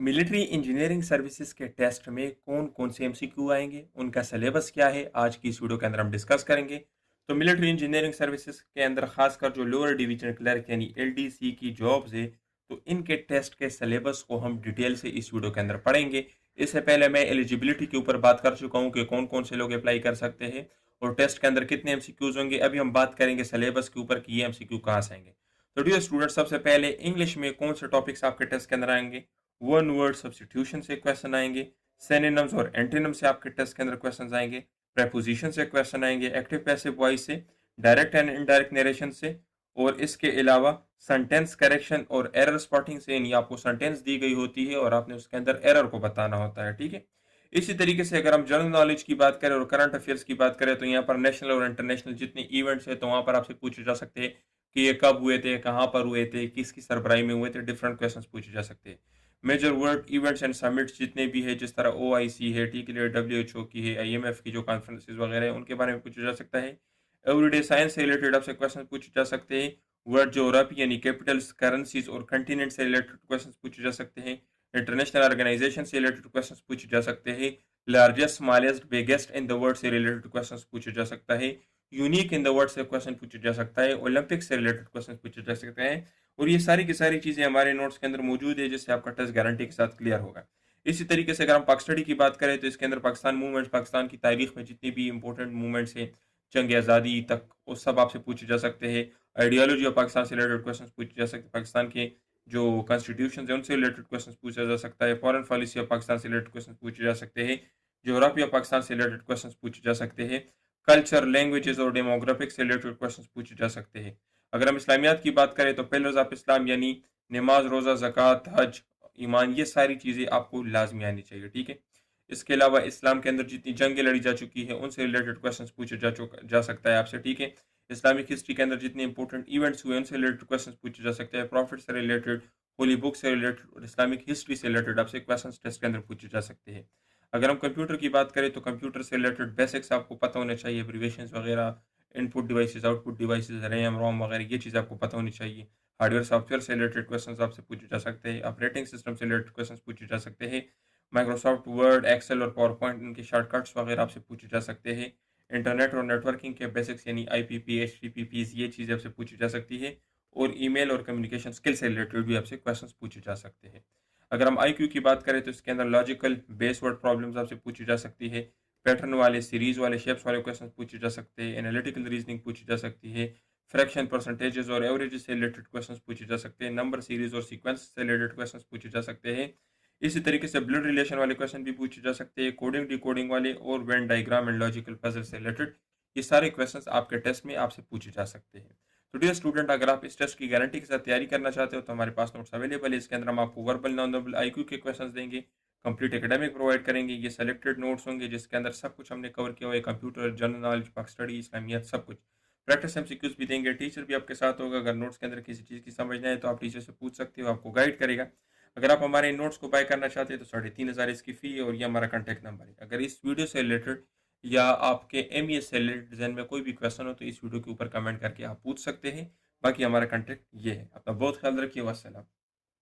Military engineering services के test में कौन कौन से एमसीक्यू आएंगे, उनका सिलेबस क्या है, आज की इस वीडियो के अंदर हम डिस्कस करेंगे। तो मिलिट्री इंजीनियरिंग सर्विसेज के अंदर खासकर जो लोअर डिवीजन क्लर्क यानी एलडीसी की जॉब्स है, तो इनके टेस्ट के सिलेबस को हम डिटेल से इस वीडियो के अंदर पढ़ेंगे। इससे पहले मैं एलिजिबिलिटी के ऊपर बात कर चुका हूँ कि कौन कौन से लोग अप्लाई कर सकते हैं और टेस्ट के अंदर कितने एमसीक्यूज होंगे। अभी हम बात करेंगे सिलेबस के ऊपर कि ये एमसीक्यू कहाँ से आएंगे। तो डियर स्टूडेंट, सबसे पहले इंग्लिश में कौन से टॉपिक्स आपके टेस्ट के अंदर आएंगे। वन वर्ड सब्स्टिट्यूशन से क्वेश्चन आएंगे, सिनोनिम्स और एंटोनिम्स से आपके टेस्ट के अंदर क्वेश्चन आएंगे, प्रेपोजिशन से क्वेश्चन आएंगे, एक्टिव पैसिव वॉइस से, डायरेक्ट एंड इनडायरेक्ट नरेशन से, और इसके अलावा सेंटेंस करेक्शन और एरर स्पॉटिंग से, यानी आपको सेंटेंस दी गई होती है और आपने उसके अंदर एरर को बताना होता है। ठीक है। इसी तरीके से अगर हम जनरल नॉलेज की बात करें और करंट अफेयर्स की बात करें, तो यहाँ पर नेशनल और इंटरनेशनल जितने इवेंट्स है तो वहां पर आपसे पूछे जा सकते हैं कि ये कब हुए थे, कहाँ पर हुए थे, किसकी सरबराही में हुए थे, डिफरेंट क्वेश्चन पूछे जा सकते हैं। Major world events and summits जितने भी है, जिस तरह OIC है, ठीक है, WHO की है, IMF की जो कॉन्फ्रेंसेस वगैरह है, उनके बारे में पूछा जा सकता है। एवरीडे साइंस से रिलेटेड आपसे क्वेश्चन पूछे जा सकते हैं। वर्ल्ड ज्योग्राफी यानी कैपिटल्स, करेंसीज और कंटिनेंट से रिलेटेड क्वेश्चन पूछे जा सकते हैं। इंटरनेशनल ऑर्गेनाइजेशन से रिलेटेड क्वेश्चन पूछे जा सकते हैं। Largest, smallest, biggest in the world से रिलेटेड क्वेश्चन पूछे जा सकता है। यूनिक इन द वर्ल्ड से क्वेश्चन पूछे जा सकता है। ओलंपिक से रिलेटेड क्वेश्चन पूछे जा सकते हैं। और ये सारी की सारी चीजें हमारे नोट्स के अंदर मौजूद है, जिससे आपका टेस्ट गारंटी के साथ क्लियर होगा। इसी तरीके से अगर हम पाक स्टडी की बात करें, तो इसके अंदर पाकिस्तान मूवमेंट्स, पाकिस्तान की तारीख में जितनी भी इंपॉर्टेंट मूवमेंट्स हैं जंग आज़ादी तक, वो सब आपसे पूछे जा सकते हैं। आइडियोलॉजी ऑफ पाकिस्तान से रिलेटेड क्वेश्चन पूछे जा सकते हैं। पाकिस्तान के जो कॉन्स्टिट्यूशन है उनसे रिलेटेड क्वेश्चन पूछा जा सकता है। फॉरेन पॉलिसी ऑफ पाकिस्तान से रिलेटेड क्वेश्चन पूछे जा सकते हैं। ज्योग्राफी ऑफ पाकिस्तान से रिलेटेड क्वेश्चन पूछे जा सकते हैं। कल्चर, लैंग्वेजेस और डेमोग्राफिक से रिलेटेड क्वेश्चन पूछे जा सकते हैं। अगर हम इस्लामियात की बात करें, तो पिलर्स ऑफ इस्लाम यानी नमाज, रोज़ा, ज़कात, हज, ईमान, ये सारी चीज़ें आपको लाजमी आनी चाहिए। ठीक है। इसके अलावा इस्लाम के अंदर जितनी जंगें लड़ी जा चुकी है उनसे रिलेटेड क्वेश्चन पूछे जा सकता है आपसे। ठीक है। इस्लामिक हिस्ट्री के अंदर जितने इंपॉर्टेंट इवेंट्स हुए उनसे रिलेटेड क्वेश्चन पूछे जा सकते हैं। प्रॉफिट से रिलेटेड, होली बुक से रिलेटेड और इस्लामिक हिस्ट्री से रिलेटेड आपसे क्वेश्चन टेस्ट के अंदर पूछे जा सकते हैं। अगर हम कंप्यूटर की बात करें, तो कंप्यूटर से रिलेटेड बेसिक्स आपको पता होने चाहिए, एब्रिविएशंस वगैरह, input devices, output devices, RAM ROM वगैरह, ये चीज़ आपको पता होनी चाहिए। हार्डवेयर सॉफ्टवेयर से रिलेटेड क्वेश्चंस आपसे पूछे जा सकते हैं। ऑपरेटिंग सिस्टम से रिलेटेड क्वेश्चंस पूछे जा सकते हैं। माइक्रोसॉफ्ट वर्ड, एक्सेल और पावर पॉइंट, इनके शॉर्टकट्स वगैरह आपसे पूछे जा सकते हैं। इंटरनेट और नेटवर्किंग के बेसिक्स यानी IPP, HTTPs, ये चीज़ें आपसे पूछी जा सकती है। और ईमेल और कम्युनिकेशन स्किल से रिलेटेड भी आपसे क्वेश्चंस पूछे जा सकते हैं। अगर हम IQ की बात करें, तो इसके अंदर लॉजिकल बेस वर्ड प्रॉब्लम्स आपसे पूछी जा सकती है। पैटर्न वाले, सीरीज वाले, शेप्स वाले क्वेश्चन पूछे जा सकते हैं। एनालिटिकल रीजनिंग पूछी जा सकती है। फ्रैक्शन, परसेंटेजेस और एवरेजेस से रिलेटेड क्वेश्चंस पूछे जा सकते हैं। नंबर सीरीज और सीक्वेंस से रिलेटेड क्वेश्चंस पूछे जा सकते हैं। इसी तरीके से ब्लड रिलेशन वाले क्वेश्चन भी पूछे जा सकते हैं। कोडिंग, डिकोडिंग वाले और Venn diagram and logical puzzle से रिलेटेड ये सारे क्वेश्चंस आपके टेस्ट में आपसे पूछे जा सकते हैं। तो डियर स्टूडेंट, अगर आप इस टेस्ट की गारंटी के साथ तैयारी करना चाहते हो, तो हमारे पास नोट्स अवेलेबल है। इसके अंदर हम आपको वर्बल, नॉन वर्बल, IQ के क्वेश्चंस देंगे, कंप्लीट एकेडमिक प्रोवाइड करेंगे। ये सेलेक्टेड नोट्स होंगे जिसके अंदर सब कुछ हमने कवर किया हुआ है, कंप्यूटर, जनरल नॉलेज, पाक स्टडी, इस्लामियात, सब कुछ। प्रैक्टिस MCQs भी देंगे। टीचर भी आपके साथ होगा। अगर नोट्स के अंदर किसी चीज़ की समझ नहीं आए तो आप टीचर से पूछ सकते हो, आपको गाइड करेगा। अगर आप हमारे नोट्स को बाय करना चाहते हैं, तो 3,500 इसकी फ़ी है और ये हमारा कॉन्टैक्ट नंबर है। अगर इस वीडियो से रिलेटेड या आपके MES से रिलेटेड डिज़ाइन में कोई भी क्वेश्चन हो, तो इस वीडियो के ऊपर कमेंट करके आप पूछ सकते हैं। बाकी हमारा कॉन्टैक्ट ये है। अपना बहुत ख्याल रखिए। वस्सलाम।